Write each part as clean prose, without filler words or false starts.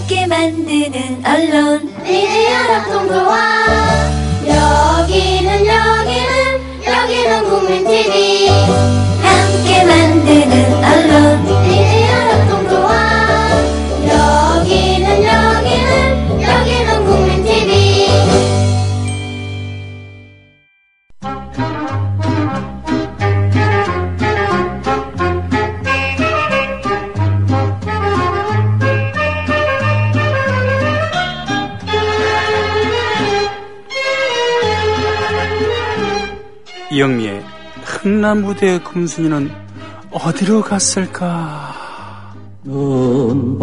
함께 만드는 언론 미디어 협동조합. 여기는 국민TV. 함께 만드는 언론 미디어 협동조합. 여기는 국민TV. 이영미의 흥남부대의 금순이는 어디로 갔을까? 눈보라가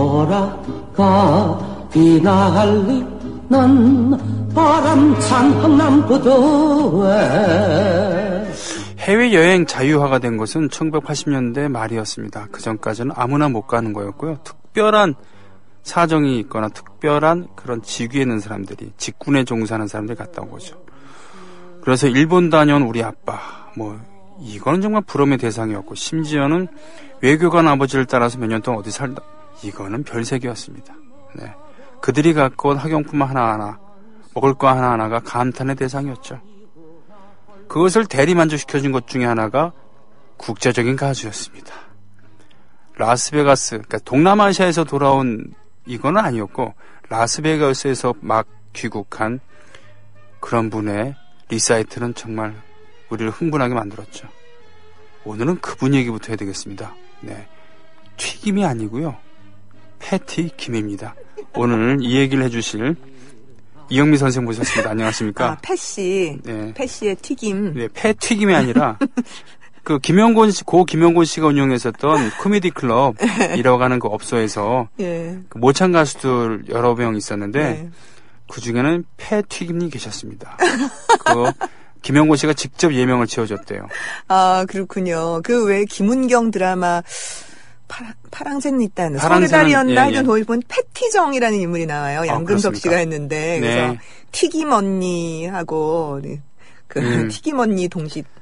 비날리는 바람찬 흥남부두에. 해외여행 자유화가 된 것은 1980년대 말이었습니다. 그 전까지는 아무나 못 가는 거였고요. 특별한 사정이 있거나 특별한 그런 직위에 있는 사람들이, 직군에 종사하는 사람들이 갔다 온 거죠. 그래서 일본 다녀온 우리 아빠, 이거는 정말 부러움의 대상이었고, 심지어는 외교관 아버지를 따라서 몇 년 동안 어디 살다, 이거는 별세계였습니다. 네. 그들이 갖고 온 학용품 하나하나, 먹을 거 하나하나가 감탄의 대상이었죠. 그것을 대리만족시켜준 것 중에 하나가 국제적인 가수였습니다. 라스베가스, 그러니까 동남아시아에서 돌아온 이거는 아니었고, 라스베가스에서 막 귀국한 그런 분의 리사이틀은 정말 우리를 흥분하게 만들었죠. 오늘은 그분 얘기부터 해야 되겠습니다. 네, 튀김이 아니고요, 패티김입니다. 오늘 이 얘기를 해주실 이영미 선생 모셨습니다. 안녕하십니까? 패씨. 네. 패씨의 튀김. 네, 패튀김이 아니라 고 김영곤 씨가 운영했었던 코미디 클럽이라고 하는 그 업소에서 예. 그 모창 가수들 여러 명 있었는데 네. 그 중에는 패튀김이 계셨습니다. 그 김영곤 씨가 직접 예명을 지어줬대요. 아, 그렇군요. 그 왜 김은경 드라마 파랑새는 있다는 파랑새는, 서울달이었나 예, 예. 하여튼 거기 보면 패티정이라는 인물이 나와요. 양금석 그렇습니까? 씨가 했는데 그래서 네. 튀김 언니하고 그 튀김 언니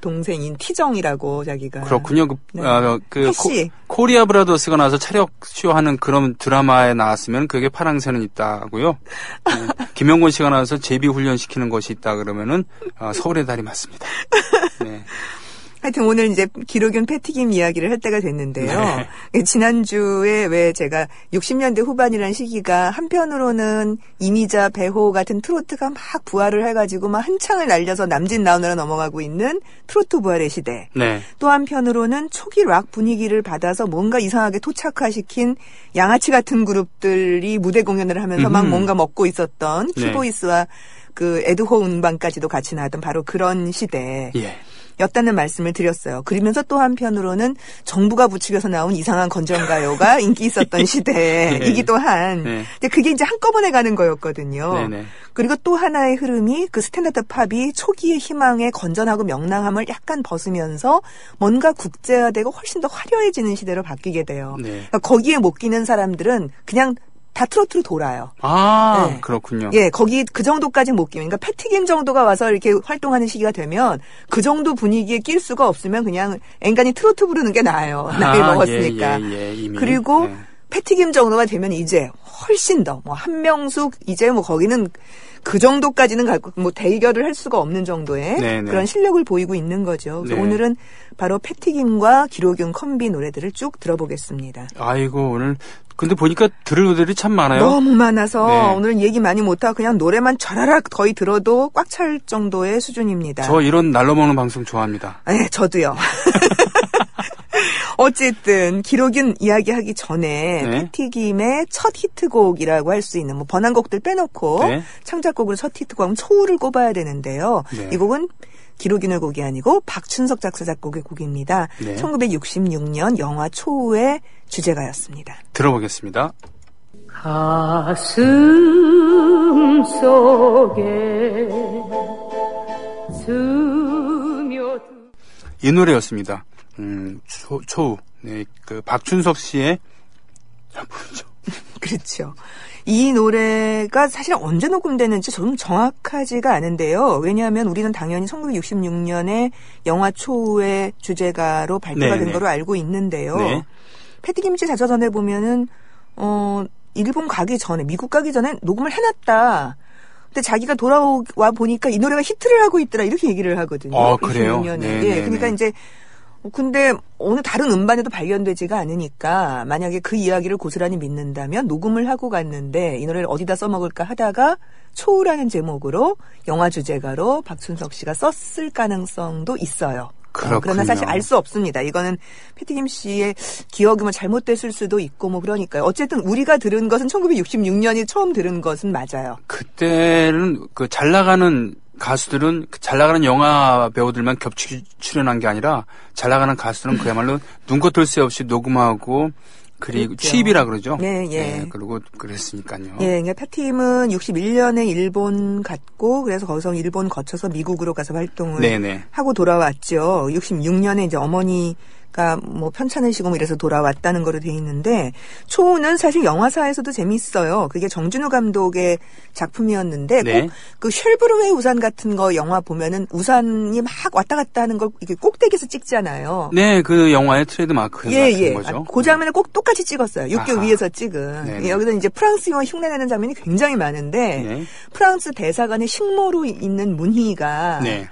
동생인 티정이라고 자기가. 그렇군요. 네. 그 코리아 브라더스가 나와서 차력쇼 하는 그런 드라마에 나왔으면 그게 파랑새는 있다고요. 네. 김영곤 씨가 나와서 제비 훈련시키는 것이 있다 그러면은 서울의 달이 맞습니다. 네. 하여튼 오늘 이제 기록윤 패티김 이야기를 할 때가 됐는데요. 네. 지난주에 왜 제가 60년대 후반이라는 시기가 한편으로는 이미자, 배호 같은 트로트가 막 부활을 해가지고 막 한창을 날려서 남진 나오느라 넘어가고 있는 트로트 부활의 시대. 네. 또 한편으로는 초기 락 분위기를 받아서 뭔가 이상하게 토착화시킨 양아치 같은 그룹들이 무대 공연을 하면서 막 뭔가 먹고 있었던 키보이스와 그 에드호 음반까지도 같이 나왔던 바로 그런 시대. 예. 였다는 말씀을 드렸어요. 그러면서 또 한편으로는 정부가 부추겨서 나온 이상한 건전가요가 인기 있었던 시대이기도 한. 네. 근데 그게 이제 한꺼번에 가는 거였거든요. 네네. 그리고 또 하나의 흐름이 그 스탠다드 팝이 초기의 희망의 건전하고 명랑함을 약간 벗으면서 뭔가 국제화되고 훨씬 더 화려해지는 시대로 바뀌게 돼요. 네. 그러니까 거기에 못 끼는 사람들은 그냥 다 트로트로 돌아요. 아, 네. 그렇군요. 예, 거기 그 정도까지 못 끼면, 그러니까 패티김 정도가 와서 이렇게 활동하는 시기가 되면 그 정도 분위기에 낄 수가 없으면 그냥 앵간히 트로트 부르는 게 나아요. 나이 먹었으니까. 이미. 그리고 네. 패티김 정도가 되면 이제 훨씬 더 한명숙 이제 거기는 그 정도까지는 대결을 할 수가 없는 정도의 네네. 그런 실력을 보이고 있는 거죠. 그래서 네. 오늘은 바로 패티김과 기록윤 컴비 노래들을 쭉 들어보겠습니다. 아이고, 오늘 근데 보니까 들을 노래들이 참 많아요. 너무 많아서 네. 오늘은 얘기 많이 못하고 그냥 노래만 좌라락 거의 들어도 꽉 찰 정도의 수준입니다. 저 이런 날로 먹는 방송 좋아합니다. 네, 저도요. 어쨌든 기록윤 이야기하기 전에 네. 패티김의 첫 히트곡이라고 할 수 있는 번안곡들 빼놓고 네. 창작곡으로 첫 히트곡은 초우를 꼽아야 되는데요. 네. 이 곡은 기록윤의 곡이 아니고 박춘석 작사 작곡의 곡입니다. 네. 1966년 영화 초우의 주제가였습니다. 들어보겠습니다. 가슴 속에 스며든 이 노래였습니다. 초우. 네, 그 박춘석 씨의 작품이죠. 그렇죠. 이 노래가 사실 언제 녹음됐는지 좀 정확하지가 않은데요. 왜냐하면 우리는 당연히 1966년에 영화 초우의 주제가로 발표가 네네. 된 거로 알고 있는데요. 네. 패티김 씨 자서전에 보면은 일본 가기 전에, 미국 가기 전에 녹음을 해놨다. 근데 자기가 돌아와 보니까 이 노래가 히트를 하고 있더라. 이렇게 얘기를 하거든요. 그래요? 26년에. 네, 예, 네, 그러니까 네. 이제 근데 어느 다른 음반에도 발견되지가 않으니까 만약에 그 이야기를 고스란히 믿는다면 녹음을 하고 갔는데 이 노래를 어디다 써먹을까 하다가 초우라는 제목으로 영화 주제가로 박춘석 씨가 썼을 가능성도 있어요. 그렇군요. 그러나 사실 알 수 없습니다. 이거는 패티김 씨의 기억이 뭐 잘못됐을 수도 있고 뭐 그러니까요. 어쨌든 우리가 들은 것은 1966년이 처음 들은 것은 맞아요. 그때는 그 잘 나가는 가수들은 잘 나가는 영화 배우들만 겹치 출연한 게 아니라 잘 나가는 가수들은 그야말로 눈코 뜰 새 없이 녹음하고 그리고 그랬죠. 취입이라 그러죠. 네, 예. 그리고 그랬으니까요. 예, 그러니까 패팀은 61년에 일본 갔고 그래서 거기서 일본 거쳐서 미국으로 가서 활동을 네네. 하고 돌아왔죠. 66년에 이제 어머니가 뭐 편찮으시고 뭐 이래서 돌아왔다는 거로 돼 있는데 초우는 사실 영화사에서도 재밌어요. 그게 정준우 감독의 작품이었는데 네. 꼭 그 쉘브르웨이 우산 같은 거 영화 보면은 우산이 막 왔다 갔다 하는 걸 이렇게 꼭대기에서 찍잖아요. 네, 그 영화의 트레이드 마크 같은 거죠. 그 장면을 꼭 똑같이 찍었어요. 육교 아하. 위에서 찍은. 네네. 여기서 이제 프랑스 영화 흉내내는 장면이 굉장히 많은데 네. 프랑스 대사관의 식모로 있는 문희가 네.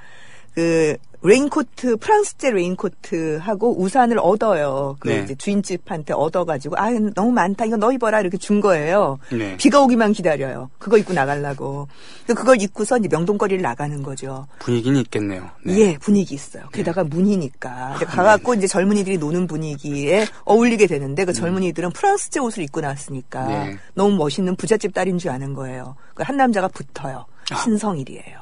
그 레인코트 프랑스제 레인코트하고 우산을 얻어요. 그 네. 이제 주인집한테 얻어가지고 아 너무 많다 이거 너 입어라 이렇게 준 거예요. 네. 비가 오기만 기다려요. 그거 입고 나가려고. 그걸 입고서 이제 명동거리를 나가는 거죠. 분위기는 있겠네요. 네. 예, 분위기 있어요. 게다가 문이니까. 가갖고 이제 젊은이들이 노는 분위기에 어울리게 되는데 그 젊은이들은 프랑스제 옷을 입고 나왔으니까 네. 너무 멋있는 부잣집 딸인 줄 아는 거예요. 한 남자가 붙어요. 신성일이에요.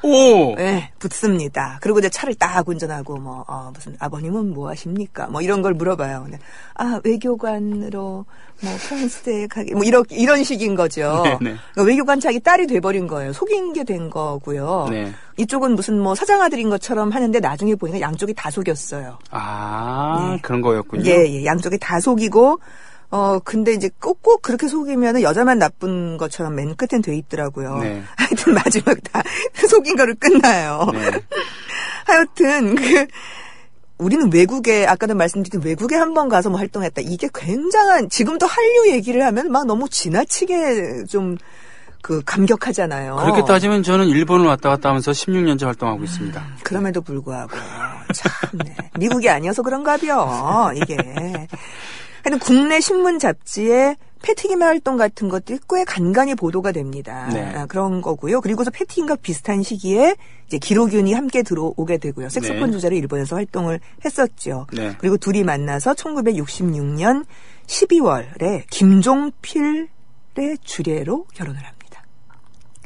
오! 네, 붙습니다. 그리고 이제 차를 딱 운전하고 무슨 아버님은 뭐 하십니까? 뭐 이런 걸 물어봐요. 근데, 외교관으로 뭐 프랑스에 가기 뭐 이런 식인 거죠. 네네. 그러니까 외교관 자기 딸이 돼버린 거예요. 속인 게 된 거고요. 네. 이쪽은 무슨 뭐 사장아들인 것처럼 하는데 나중에 보니까 양쪽이 다 속였어요. 아, 네. 그런 거였군요. 예, 양쪽이 다 속이고 근데 이제 꼭 그렇게 속이면은 여자만 나쁜 것처럼 맨 끝엔 돼 있더라고요. 네. 하여튼 마지막 다 속인 거로 끝나요. 네. 하여튼 우리는 외국에 아까도 말씀드린 외국에 한번 가서 뭐 활동했다. 이게 굉장한 지금도 한류 얘기를 하면 막 너무 지나치게 좀 감격하잖아요. 그렇게 따지면 저는 일본을 왔다 갔다 하면서 16년째 활동하고 있습니다. 그럼에도 불구하고 참 미국이 아니어서 그런가벼 이게. 하여튼 국내 신문 잡지에 패티김의 활동 같은 것들이 꽤 간간히 보도가 됩니다. 네. 그런 거고요. 그리고서 패티김과 비슷한 시기에 이제 기로균이 함께 들어오게 되고요. 색소폰 네. 주자로 일본에서 활동을 했었죠. 네. 그리고 둘이 만나서 1966년 12월에 김종필의 주례로 결혼을 합니다.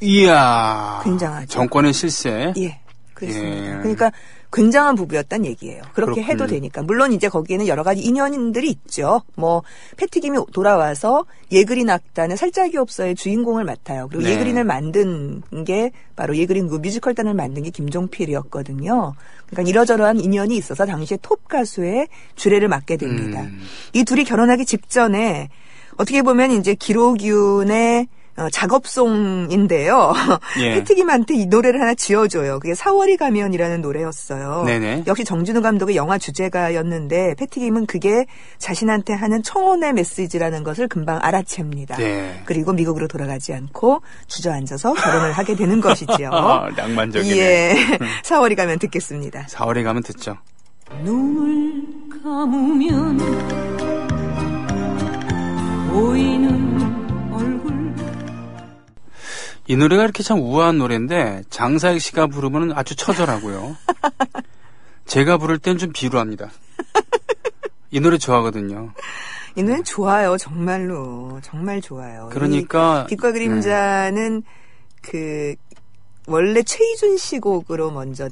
이야. 굉장하죠. 정권의 실세. 예, 그렇습니다. 예. 그러니까 굉장한 부부였단 얘기예요. 그렇게 그렇군요. 해도 되니까. 물론 이제 거기에는 여러 가지 인연들이 있죠. 뭐 패티김이 돌아와서 예그린 악단의 살짝이 없어의 주인공을 맡아요. 그리고 네. 예그린을 만든 게 바로 예그린 그 뮤지컬단을 만든 게 김종필이었거든요. 그러니까 이러저러한 인연이 있어서 당시에 톱 가수의 주례를 맡게 됩니다. 이 둘이 결혼하기 직전에 어떻게 보면 이제 기로균의 작업송인데요. 예. 패티김한테 이 노래를 하나 지어줘요. 그게 4월이 가면이라는 노래였어요. 네네. 역시 정준우 감독의 영화 주제가였는데 패티김은 그게 자신한테 하는 청혼의 메시지라는 것을 금방 알아챕니다. 네. 그리고 미국으로 돌아가지 않고 주저앉아서 결혼을 하게 되는 것이지요. 낭만적이네. 예, 4월이 가면 듣겠습니다. 4월에 가면 듣죠. 눈을 감으면 보이는 얼굴 이 노래가 이렇게 참 우아한 노래인데 장사익 씨가 부르면 아주 처절하고요. 제가 부를 땐 좀 비루합니다. 이 노래 좋아하거든요. 이 노래는 좋아요. 정말로. 정말 좋아요. 그러니까 이 빛과 그림자는 원래 최희준 씨 곡으로 먼저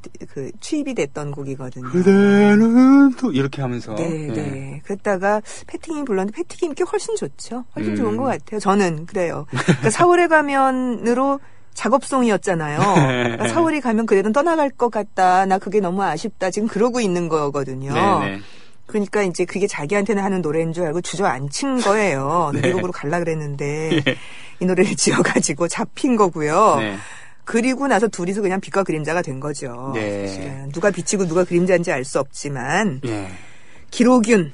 취입이 됐던 곡이거든요. 그대는 또 이렇게 하면서 네. 그랬다가 패티김이 불렀는데 패티김께 훨씬 좋죠. 훨씬 좋은 것 같아요. 저는 그래요. 그러니까 4월에 가면으로 작업송이었잖아요. 그러니까 4월이 가면 그래도 떠나갈 것 같다. 나 그게 너무 아쉽다. 지금 그러고 있는 거거든요. 네네. 그러니까 이제 그게 자기한테는 하는 노래인 줄 알고 주저앉힌 거예요. 네. 미국으로 갈라 그랬는데 이 노래를 지어가지고 잡힌 거고요. 네. 그리고 나서 둘이서 그냥 빛과 그림자가 된 거죠. 네. 사실은. 누가 빛이고 누가 그림자인지 알 수 없지만 예. 기로균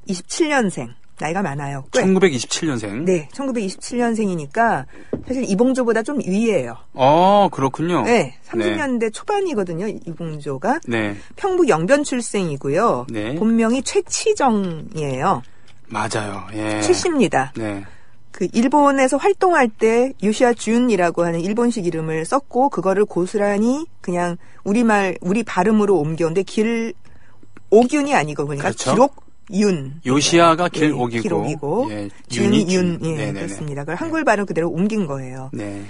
27년생 나이가 많아요. 꽤. 1927년생. 네, 1927년생이니까 사실 이봉조보다 좀 위예요. 그렇군요. 네, 30년대 초반이거든요. 이봉조가. 네. 평북 영변 출생이고요. 네. 본명이 최치정이에요. 맞아요. 예. 최씨입니다. 네. 그 일본에서 활동할 때 요시아 준이라고 하는 일본식 이름을 썼고 그거를 고스란히 그냥 우리 발음으로 옮겨온데 오균이 아니고 그러니까 그렇죠. 기록윤. 요시아가 네, 길옥이고, 기록이고 예, 준이 윤. 예, 네네네. 그렇습니다. 그걸 한글 발음 그대로 옮긴 거예요. 네.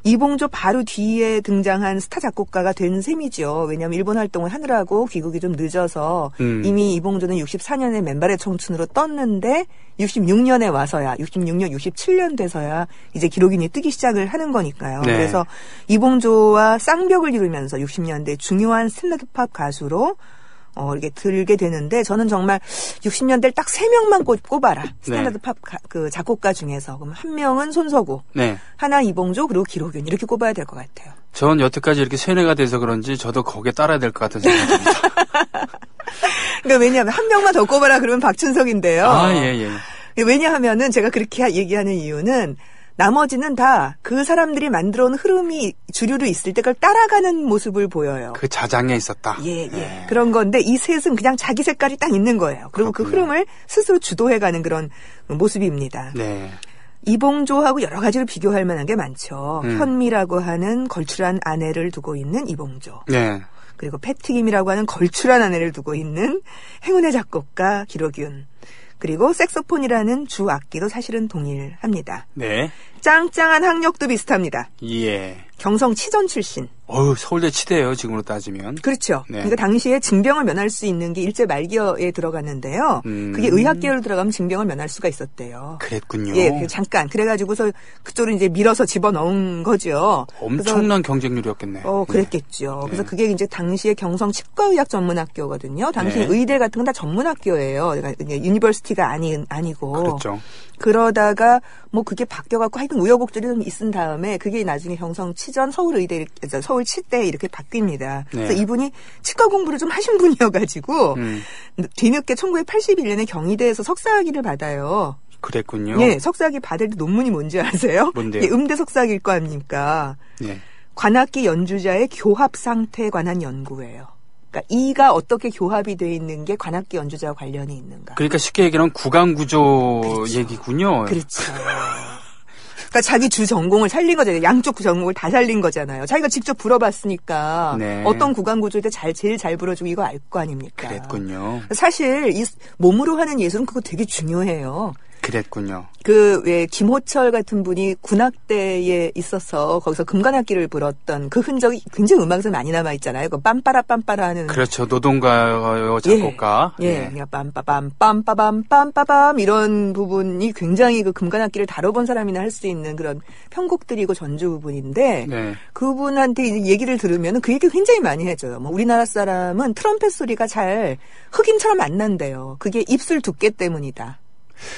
이봉조 바로 뒤에 등장한 스타 작곡가가 된 셈이죠. 왜냐하면 일본 활동을 하느라고 귀국이 좀 늦어서 이미 이봉조는 64년에 맨발의 청춘으로 떴는데 66년에 와서야 66년, 67년 돼서야 이제 기록인이 뜨기 시작을 하는 거니까요. 네. 그래서 이봉조와 쌍벽을 이루면서 60년대 중요한 스탠다드 팝 가수로 이렇게 들게 되는데 저는 정말 60년대를 딱 3명만 꼽아라. 스탠다드 팝 그 작곡가 중에서. 그럼 한 명은 손석구, 네. 하나 이봉조, 그리고 기록윤 이렇게 꼽아야 될 것 같아요. 전 여태까지 이렇게 세뇌가 돼서 그런지 저도 거기에 따라야 될 것 같은 생각이 듭니다. 그러니까 왜냐하면 한 명만 더 꼽아라 그러면 박춘석인데요. 예. 왜냐하면은 제가 그렇게 얘기하는 이유는 나머지는 다 그 사람들이 만들어 온 흐름이 주류로 있을 때 그걸 따라가는 모습을 보여요. 그 자장에 있었다. 예. 그런 건데 이 셋은 그냥 자기 색깔이 딱 있는 거예요. 그리고 그 흐름을 스스로 주도해가는 그런 모습입니다. 네. 이봉조하고 여러 가지로 비교할 만한 게 많죠. 현미라고 하는 걸출한 아내를 두고 있는 이봉조. 네. 그리고 패튀김이라고 하는 걸출한 아내를 두고 있는 행운의 작곡가 기록윤. 그리고 색소폰이라는 주 악기도 사실은 동일합니다. 네. 짱짱한 학력도 비슷합니다. 예. 경성 치전 출신. 서울대 치대예요, 지금으로 따지면. 그렇죠. 네. 그러니까 당시에 징병을 면할 수 있는 게 일제 말기에 들어갔는데요. 그게 의학계열로 들어가면 징병을 면할 수가 있었대요. 그랬군요. 예, 잠깐. 그래가지고서 그쪽으로 이제 밀어서 집어넣은 거죠. 엄청난 경쟁률이었겠네. 그랬겠죠. 네. 그래서 그게 이제 당시에 경성 치과의학 전문학교거든요. 당시 네. 의대 같은 건 다 전문학교예요. 그러니까 유니버시티가 아니고. 그렇죠. 그러다가 뭐 그게 바뀌어갖고 하여튼 우여곡절이 좀 있은 다음에 그게 나중에 경성 치전 서울의대, 서울 치대 이렇게 바뀝니다. 네. 그래서 이분이 치과 공부를 좀 하신 분이어가지고 뒤늦게 1981년에 경희대에서 석사학위를 받아요. 그랬군요. 예, 석사학위 받을 때 논문이 뭔지 아세요? 뭔데요? 예, 음대 석사학위일 거 아닙니까? 네. 관악기 연주자의 교합 상태에 관한 연구예요. 그러니까 이가 어떻게 교합이 돼 있는 게 관악기 연주자와 관련이 있는가. 그러니까 쉽게 얘기하면 구강구조 그렇죠. 얘기군요. 그렇죠. 그러니까 자기 주 전공을 살린 거잖아요. 양쪽 전공을 다 살린 거잖아요. 자기가 직접 불어봤으니까 네. 어떤 구강 구조일 때 제일 잘 불어주고 이거 알 거 아닙니까? 그랬군요. 사실 이 몸으로 하는 예술은 그거 되게 중요해요. 그랬군요. 왜 김호철 같은 분이 군악대에 있어서 거기서 금관악기를 불었던 그 흔적이 굉장히 음악에서 많이 남아 있잖아요. 그 빰빠라 하는. 그렇죠. 노동가요 작곡가. 예. 그냥 빰빠밤 이런 부분이 굉장히 그 금관악기를 다뤄본 사람이나 할 수 있는 그런 편곡들이고 전주 부분인데 네. 그분한테 이제 얘기를 들으면 그 얘기 굉장히 많이 해줘요. 뭐 우리나라 사람은 트럼펫 소리가 잘 흑인처럼 안 난대요. 그게 입술 두께 때문이다.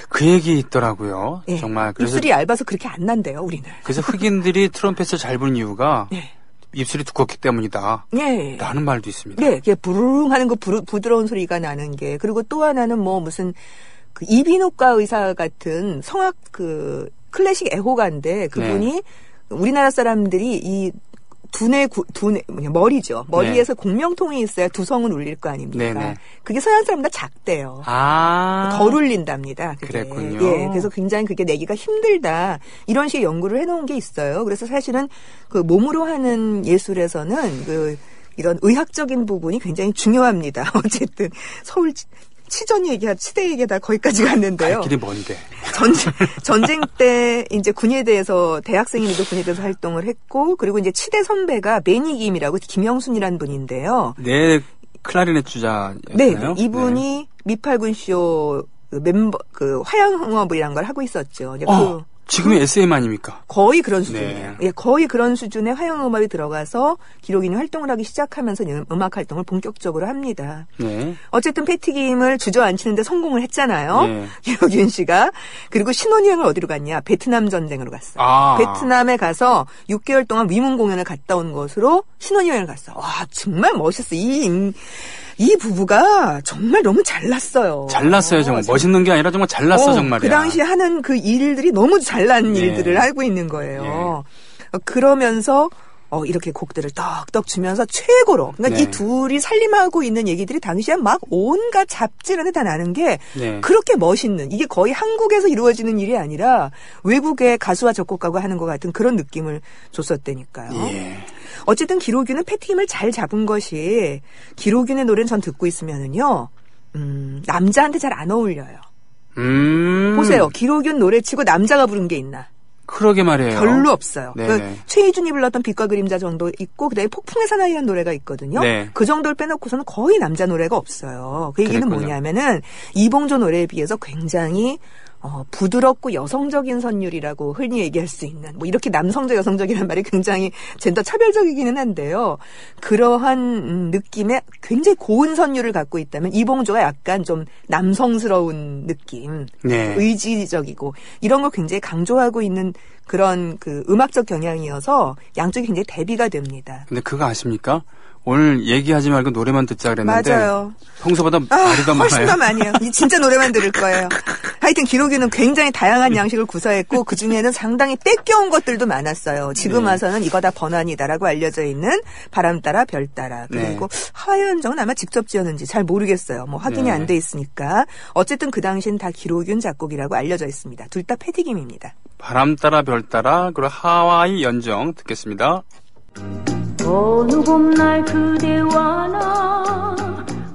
그 얘기 있더라고요. 예. 정말. 그래서 입술이 얇아서 그렇게 안 난대요, 우리는. 그래서 흑인들이 트럼펫을 잘 부는 이유가 예. 입술이 두껍기 때문이다. 예. 라는 말도 있습니다. 네, 이게 부르릉 하는 거 부드러운 소리가 나는 게. 그리고 또 하나는 뭐 무슨 그 이비인후과 의사 같은 성악 그 클래식 애호가인데 그분이 네. 우리나라 사람들이 이 두뇌 머리죠. 머리에서 네. 공명통이 있어야 두성은 울릴 거 아닙니까? 네네. 그게 서양 사람보다 작대요. 덜 울린답니다. 그게. 그랬군요. 예, 그래서 굉장히 그게 내기가 힘들다. 이런 식의 연구를 해놓은 게 있어요. 그래서 사실은 그 몸으로 하는 예술에서는 이런 의학적인 부분이 굉장히 중요합니다. 어쨌든 서울 치전 얘기야, 치대 얘기야 다 거기까지 갔는데요. 갈 길이 뭔데. 전쟁 때 이제 군예대에서 대학생인데도 군예대에서 활동을 했고 그리고 이제 치대 선배가 매니김이라고 김영순이라는 분인데요. 네, 클라리넷 주자였나요? 네, 이분이 미팔군 쇼 멤버 화양흥업이란 걸 하고 있었죠. 이제 지금의 SM 아닙니까? 거의 그런 수준이에요. 네. 예, 거의 그런 수준의 화영음악이 들어가서 기록인이 활동을 하기 시작하면서 음악 활동을 본격적으로 합니다. 네. 어쨌든 패티김을 주저앉히는데 성공을 했잖아요. 네. 기록인 씨가. 그리고 신혼여행을 어디로 갔냐? 베트남 전쟁으로 갔어요. 아. 베트남에 가서 6개월 동안 위문 공연을 갔다 온 것으로 신혼여행을 갔어. 와, 정말 멋있어. 이 부부가 정말 너무 잘났어요. 잘났어요, 정말. 멋있는 게 아니라 정말 잘났어, 정말이야. 그 당시 하는 그 일들이 너무 잘난 네. 일들을 하고 있는 거예요. 그러면서 이렇게 곡들을 떡떡 주면서 최고로. 그러니까 네. 이 둘이 살림하고 있는 얘기들이 당시에 막 온갖 잡지란에 다 나는 게 네. 그렇게 멋있는, 이게 거의 한국에서 이루어지는 일이 아니라 외국의 가수와 작곡가가 하는 것 같은 그런 느낌을 줬었다니까요. 예. 어쨌든 기록윤은 패티김을 잘 잡은 것이, 기록윤의 노래는 전 듣고 있으면은요, 남자한테 잘 안 어울려요. 보세요. 기록윤 노래치고 남자가 부른 게 있나? 그러게 말이에요. 별로 없어요. 네네. 그 최희준이 불렀던 빛과 그림자 정도 있고, 그다음에 폭풍의 사나이라는 노래가 있거든요. 네. 그 정도를 빼놓고서는 거의 남자 노래가 없어요. 그 얘기는 그랬군요. 뭐냐면은 이봉조 노래에 비해서 굉장히 부드럽고 여성적인 선율이라고 흔히 얘기할 수 있는, 뭐 이렇게 남성적 여성적이라는 말이 굉장히 젠더 차별적이기는 한데요. 그러한 느낌의 굉장히 고운 선율을 갖고 있다면 이봉조가 약간 좀 남성스러운 느낌, 네. 의지적이고 이런 걸 굉장히 강조하고 있는 그런 그 음악적 경향이어서 양쪽이 굉장히 대비가 됩니다. 근데 그거 아십니까? 오늘 얘기하지 말고 노래만 듣자 그랬는데 맞아요. 평소보다 말이 더 훨씬 많아요. 더 많이요. 진짜 노래만 들을 거예요. 하여튼 기록이는 굉장히 다양한 양식을 구사했고 그중에는 상당히 뺏겨온 것들도 많았어요. 지금 네. 와서는 이거 다 번안이다라고 알려져 있는 바람 따라 별 따라. 그리고 하와이 연정은 아마 직접 지었는지 잘 모르겠어요. 뭐 확인이 네. 안 돼 있으니까. 어쨌든 그 당시엔 다 기록윤 작곡이라고 알려져 있습니다. 둘 다 패티김입니다. 바람 따라 별 따라 그리고 하와이 연정 듣겠습니다. 어느 봄날 그대와 나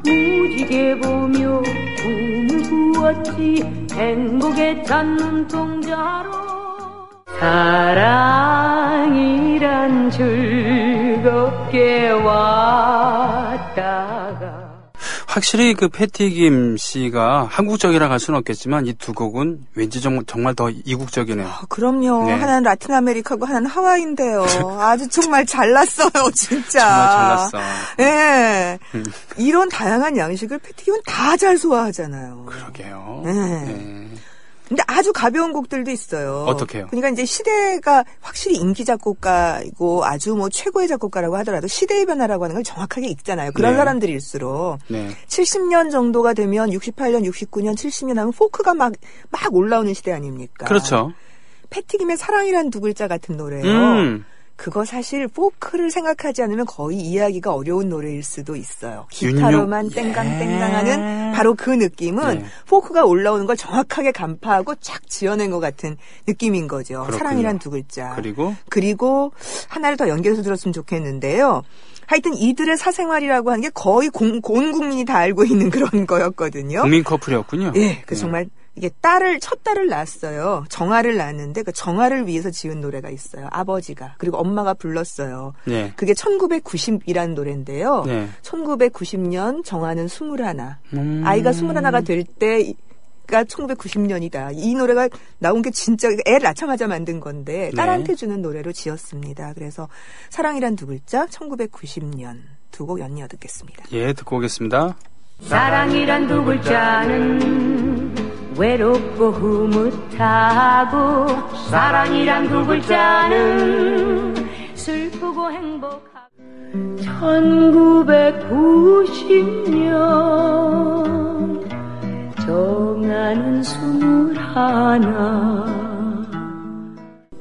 무지개 보며 꿈을 꾸었지 행복에 찬 눈동자로 사랑이란 즐겁게 왔다가 확실히 그 패티김 씨가 한국적이라 할 수는 없겠지만 이 두 곡은 왠지 정말 더 이국적이네요. 그럼요. 네. 하나는 라틴 아메리카고 하나는 하와이인데요. 아주 정말 잘났어요, 진짜. 정말 잘났어. 예. 이런 다양한 양식을 패티김은 다 잘 소화하잖아요. 그러게요. 네. 네. 근데 아주 가벼운 곡들도 있어요. 어떻게요? 그러니까 이제 시대가 확실히 인기 작곡가이고 아주 뭐 최고의 작곡가라고 하더라도 시대의 변화라고 하는 걸 정확하게 읽잖아요. 그런 네. 사람들일수록. 네. 70년 정도가 되면 68년, 69년, 70년 하면 포크가 막 올라오는 시대 아닙니까? 그렇죠. 패티김의 사랑이란 두 글자 같은 노래예요. 그거 사실 포크를 생각하지 않으면 거의 이해하기가 어려운 노래일 수도 있어요. 기타로만 땡강땡강하는 바로 그 느낌은 네. 포크가 올라오는 걸 정확하게 간파하고 쫙 지어낸 것 같은 느낌인 거죠. 그렇군요. 사랑이란 두 글자. 그리고 하나를 더 연결해서 들었으면 좋겠는데요. 하여튼 이들의 사생활이라고 하는 게 거의 온 국민이 다 알고 있는 그런 거였거든요. 국민 커플이었군요. 예, 정말 이게 첫 딸을 낳았어요. 정아를 낳았는데 그 정아를 위해서 지은 노래가 있어요. 아버지가. 그리고 엄마가 불렀어요. 네. 그게 1990이라는 노래인데요. 네. 1990년 정아는 21. 아이가 21가 될 때가 1990년이다. 이 노래가 나온 게 진짜 애를 낳자마자 만든 건데 딸한테 주는 노래로 지었습니다. 그래서 사랑이란 두 글자 1990년 두 곡 연이어 듣겠습니다. 예, 듣고 오겠습니다. 사랑이란 두 글자는 외롭고 흐뭇하고 사랑이란 두 글자는 슬프고 행복하고 1990년 정아는 21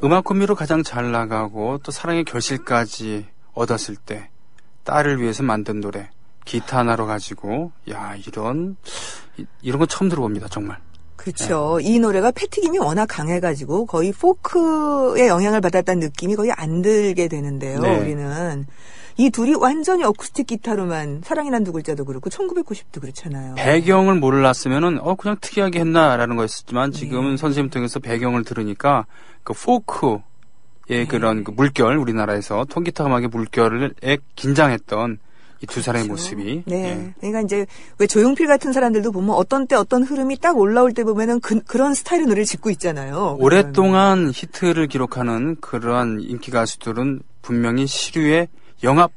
음악 구미로 가장 잘 나가고 또 사랑의 결실까지 얻었을 때 딸을 위해서 만든 노래 기타 하나로 가지고 이런 건 처음 들어봅니다. 정말. 그렇죠. 이 노래가 패티김이 워낙 강해가지고 거의 포크의 영향을 받았다는 느낌이 거의 안 들게 되는데요. 네. 우리는 이 둘이 완전히 어쿠스틱 기타로만 사랑이란 두 글자도 그렇고 1990도 그렇잖아요. 배경을 몰랐으면은 그냥 특이하게 했나라는 거였지만 지금은 선생님 통해서 배경을 들으니까 그 포크의 그런 그 물결 우리나라에서 통기타 음악의 물결에 긴장했던 이 두 사람의 그렇죠. 모습이. 네. 예. 그러니까 이제 왜 조용필 같은 사람들도 보면 어떤 때 어떤 흐름이 딱 올라올 때 보면은 그런 스타일의 노래를 짓고 있잖아요. 오랫동안 히트를 기록하는 그러한 인기 가수들은 분명히 시류에 영합,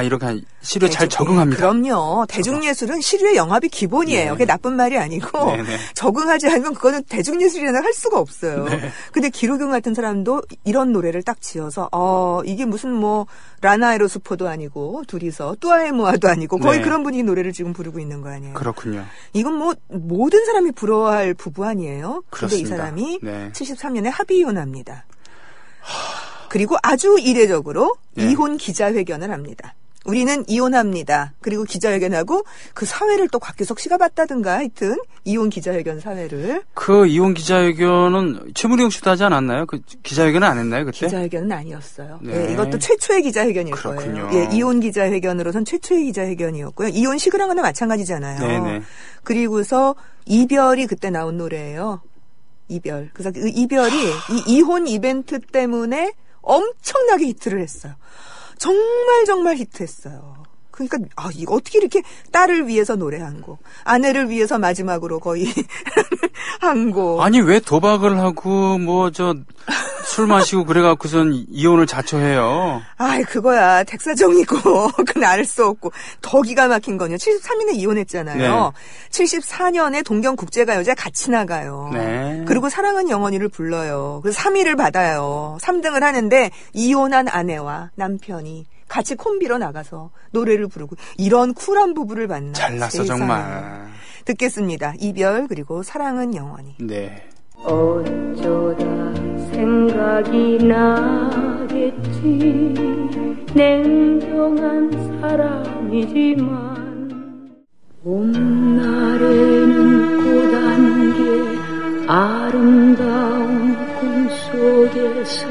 이렇게 시류에 잘 적응합니다. 그럼요. 대중예술은 시류의 영합이 기본이에요. 네. 그게 나쁜 말이 아니고 네네. 적응하지 않으면 그거는 대중예술이라는 할 수가 없어요. 네. 근데 기록용 같은 사람도 이런 노래를 딱 지어서 이게 무슨 뭐 라나 에로스포도 아니고 둘이서 뚜아에모아도 아니고 거의 네. 그런 분위기 노래를 지금 부르고 있는 거 아니에요. 그렇군요. 이건 뭐 모든 사람이 부러워할 부부 아니에요. 근데 이 그렇습니다. 사람이 네. 73년에 합의 이혼합니다. 그리고 아주 이례적으로 네. 이혼 기자회견을 합니다. 우리는 이혼합니다. 그리고 기자회견하고 그 사회를 또 곽규석 씨가 봤다든가 하여튼 이혼 기자회견 사회를. 그 이혼 기자회견은 최무룡 씨도 하지 않았나요? 그 기자회견은 안 했나요, 그때? 기자회견은 아니었어요. 네. 예, 이것도 최초의 기자회견일 그렇군요. 거예요. 예, 이혼 기자회견으로선 최초의 기자회견이었고요. 이혼 시그랑 거나 마찬가지잖아요. 네네. 그리고서 이별이 그때 나온 노래예요. 이별. 그래서 그 이별이 이 이혼 이벤트 때문에 엄청나게 히트를 했어요. 정말 히트했어요. 그러니까 이거 어떻게 이렇게 딸을 위해서 노래 한 곡, 아내를 위해서 마지막으로 거의 한 곡. 아니 왜 도박을 하고 술 마시고 그래갖고선 이혼을 자초해요. 그거야 백사정이고 그건 알 수 없고 더 기가 막힌 거요. 73년에 이혼했잖아요. 네. 74년에 동경국제가요제 같이 나가요. 네. 그리고 사랑은 영원히를 불러요. 그래서 3위를 받아요. 3등을 하는데 이혼한 아내와 남편이 같이 콤비로 나가서 노래를 부르고 이런 쿨한 부부를 만나. 잘났어 세상에. 정말. 듣겠습니다. 이별 그리고 사랑은 영원히. 네. 어쩌다 생각이 나겠지 냉정한 사람이지만 봄날에는 꽃안개 아름다운 꿈속에서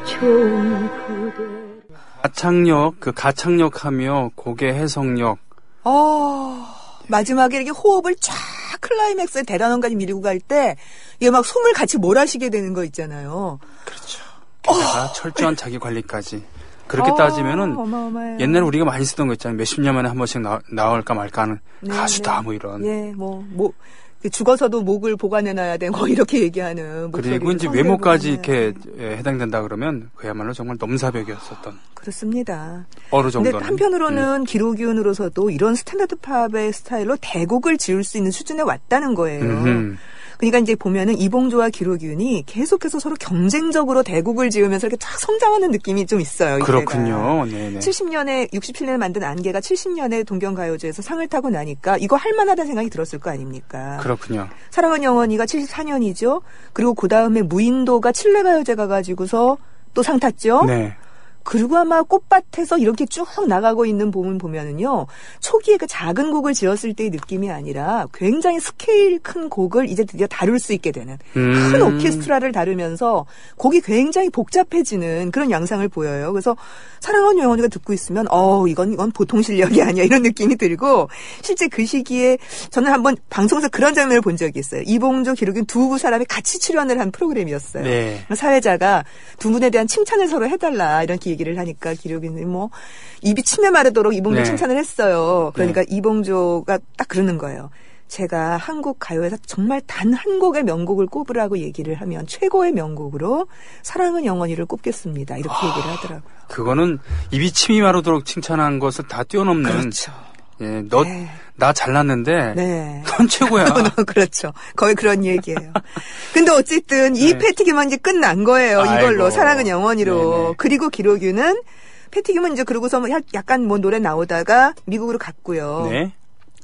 좋은 그대 가창력하며 곡의 해석력. 마지막에 이렇게 호흡을 쫙 클라이맥스에 대단원까지 밀고 갈 때, 이게 막 숨을 같이 몰아쉬게 되는 거 있잖아요. 그렇죠. 게다가 철저한 자기 관리까지. 그렇게 따지면은 어마어마해요. 옛날에 우리가 많이 쓰던 거 있잖아요. 몇십 년 만에 한 번씩 나올까 말까 하는 네, 가수다 네. 뭐 이런. 예, 죽어서도 목을 보관해놔야 돼. 뭐 이렇게 얘기하는. 그리고 이제 외모까지 이렇게 해당된다 그러면 그야말로 정말 넘사벽이었었던. 그렇습니다. 어느 근데 정도는. 한편으로는 기록윤으로서도 이런 스탠다드 팝의 스타일로 대곡을 지을 수 있는 수준에 왔다는 거예요. 그러니까 이제 보면은 이봉조와 기록윤이 계속해서 서로 경쟁적으로 대곡을 지으면서 이렇게 쫙 성장하는 느낌이 좀 있어요. 그렇군요. 네네. 67년에 만든 안개가 70년에 동경가요제에서 상을 타고 나니까 이거 할만하다는 생각이 들었을 거 아닙니까? 그렇군요. 사랑은 영원히가 74년이죠. 그리고 그 다음에 무인도가 칠레가요제 가가지고서 또 상 탔죠. 네. 그리고 아마 꽃밭에서 이렇게 쭉 나가고 있는 봄을 보면은요, 초기에 그 작은 곡을 지었을 때의 느낌이 아니라 굉장히 스케일 큰 곡을 이제 드디어 다룰 수 있게 되는 큰 오케스트라를 다루면서 곡이 굉장히 복잡해지는 그런 양상을 보여요. 그래서 사랑은 영원히가 듣고 있으면 이건 보통 실력이 아니야 이런 느낌이 들고, 실제 그 시기에 저는 한번 방송에서 그런 장면을 본 적이 있어요. 이봉조, 기록윤 두 사람이 같이 출연을 한 프로그램이었어요. 네. 사회자가 두 분에 대한 칭찬을 서로 해달라 이런 얘기를 하니까 기록윤이 입이 침에 마르도록 이봉조 네. 칭찬을 했어요. 그러니까 네. 이봉조가 딱 그러는 거예요. 제가 한국 가요에서 정말 단 한 곡의 명곡을 꼽으라고 얘기를 하면 최고의 명곡으로 사랑은 영원히를 꼽겠습니다. 이렇게 얘기를 하더라고요. 그거는 입이 침이 마르도록 칭찬한 것을 다 뛰어넘는. 그렇죠. 예, 네. 나 잘났는데. 네. 넌 최고야. 그렇죠. 거의 그런 얘기예요. 근데 어쨌든 이 네. 패티김은 이제 끝난 거예요. 이걸로 아이고. 사랑은 영원히로. 네네. 그리고 기록윤은 패티김은 이제 그러고서 약간 노래 나오다가 미국으로 갔고요. 네.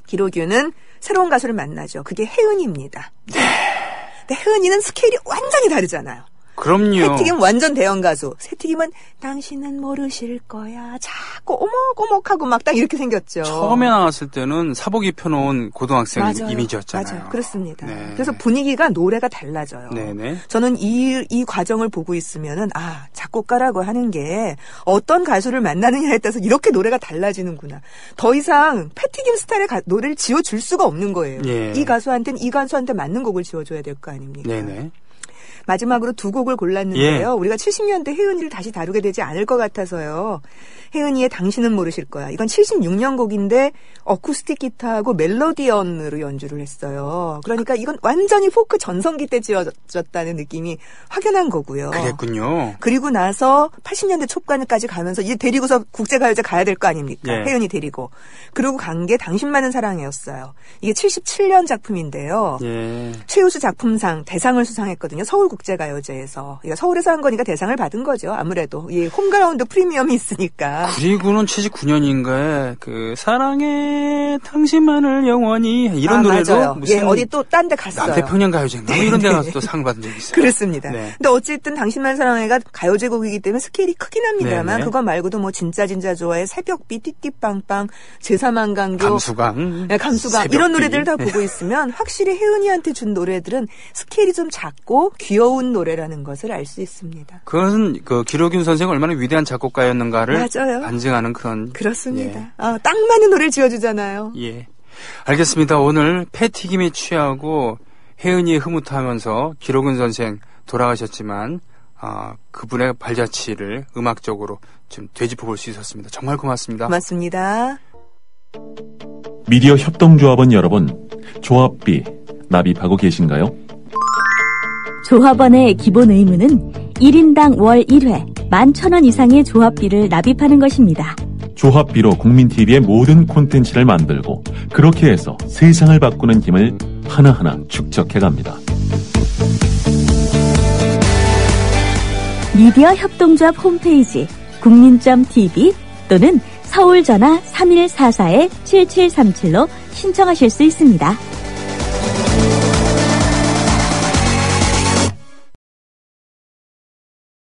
기록윤은 새로운 가수를 만나죠. 그게 혜은이입니다. 근데 혜은이는 스케일이 완전히 다르잖아요. 그럼요. 패티김은 완전 대형 가수. 새튀김은 당신은 모르실 거야. 자꾸 오목오목하고 막 딱 이렇게 생겼죠. 처음에 나왔을 때는 사복 입혀놓은 고등학생 맞아요. 이미지였잖아요. 맞아요. 그렇습니다. 네. 그래서 분위기가 노래가 달라져요. 네네. 저는 이 과정을 보고 있으면은 작곡가라고 하는 게 어떤 가수를 만나느냐에 따라서 이렇게 노래가 달라지는구나. 더 이상 패티김 스타일의 노래를 지어줄 수가 없는 거예요. 예. 이 가수한테는 이 가수한테 맞는 곡을 지어줘야 될 거 아닙니까? 네네. 마지막으로 두 곡을 골랐는데요. 우리가 70년대 혜은이를 다시 다루게 되지 않을 것 같아서요. 혜은이의 당신은 모르실 거야. 이건 76년 곡인데 어쿠스틱 기타하고 멜로디언으로 연주를 했어요. 그러니까 이건 완전히 포크 전성기 때 지어졌다는 느낌이 확연한 거고요. 그랬군요. 그리고 나서 80년대 초반까지 가면서 이제 데리고서 국제가요제 가야 될 거 아닙니까? 예. 혜은이 데리고. 그리고 간 게 당신만은 사랑해였어요. 이게 77년 작품인데요. 예. 최우수 작품상 대상을 수상했거든요. 서울국제가요제에서. 그러니까 서울에서 한 거니까 대상을 받은 거죠. 아무래도. 이 홈그라운드 프리미엄이 있으니까. 그리고는 79년인가에 그 사랑해 당신만을 영원히 이런 노래도 맞아요. 무슨 예, 어디 또 딴 데 갔어요. 남태평양 가요제인가 뭐 이런 데 가서 또 상을 받은 적이 있어요. 그렇습니다. 네. 근데 어쨌든 당신만 사랑해가 가요제 곡이기 때문에 스케일이 크긴 합니다만 네네. 그거 말고도 뭐 진짜 좋아해 새벽비 띠띠빵빵 제사만강교 감수강, 네, 감수강 새벽비. 이런 노래들 다 보고 있으면 확실히 혜은이한테 준 노래들은 스케일이 좀 작고 귀여운 노래라는 것을 알 수 있습니다. 그것은 그 기록윤 선생이 얼마나 위대한 작곡가였는가를 맞아요. 반증하는 그런 그렇습니다. 딱 맞는 노래를 지어주잖아요. 예. 알겠습니다. 오늘 패튀김에 취하고 혜은이의 흐뭇하면서 기록은 선생 돌아가셨지만 그분의 발자취를 음악적으로 좀 되짚어 볼 수 있었습니다. 정말 고맙습니다. 고맙습니다. 미디어 협동조합원 여러분, 조합비 납입하고 계신가요? 조합원의 기본 의무는 1인당 월 1회 11,000원 이상의 조합비를 납입하는 것입니다. 조합비로 국민TV의 모든 콘텐츠를 만들고 그렇게 해서 세상을 바꾸는 힘을 하나하나 축적해갑니다. 미디어 협동조합 홈페이지 국민.tv 또는 서울 전화 3144-7737로 신청하실 수 있습니다.